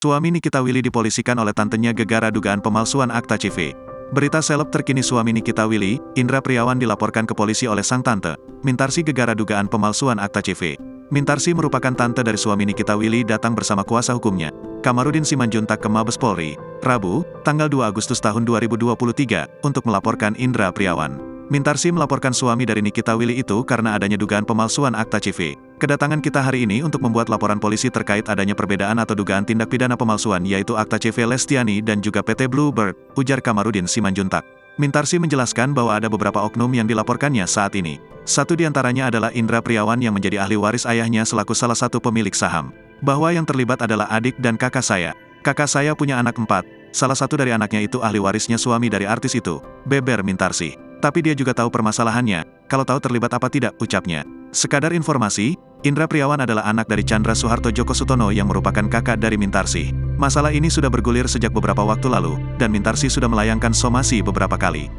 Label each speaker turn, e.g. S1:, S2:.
S1: Suami Nikita Willy dipolisikan oleh tantenya gegara dugaan pemalsuan akta CV. Berita seleb terkini suami Nikita Willy, Indra Priawan dilaporkan ke polisi oleh sang tante, Mintarsi gegara dugaan pemalsuan akta CV. Mintarsi merupakan tante dari suami Nikita Willy datang bersama kuasa hukumnya, Kamarudin Simanjuntak ke Mabes Polri, Rabu, tanggal 2 Agustus tahun 2023, untuk melaporkan Indra Priawan. Mintarsi melaporkan suami dari Nikita Willy itu karena adanya dugaan pemalsuan akta CV. Kedatangan kita hari ini untuk membuat laporan polisi terkait adanya perbedaan atau dugaan tindak pidana pemalsuan yaitu akta CV Lestiani dan juga PT Bluebird, ujar Kamarudin Simanjuntak. Mintarsi menjelaskan bahwa ada beberapa oknum yang dilaporkannya saat ini. Satu di antaranya adalah Indra Priawan yang menjadi ahli waris ayahnya selaku salah satu pemilik saham. Bahwa yang terlibat adalah adik dan kakak saya. Kakak saya punya anak 4, salah satu dari anaknya itu ahli warisnya suami dari artis itu, beber Mintarsi. Tapi dia juga tahu permasalahannya, kalau tahu terlibat apa tidak, ucapnya. Sekadar informasi, Indra Priawan adalah anak dari Chandra Soeharto Djoko Sutono yang merupakan kakak dari Mintarsi. Masalah ini sudah bergulir sejak beberapa waktu lalu, dan Mintarsi sudah melayangkan somasi beberapa kali.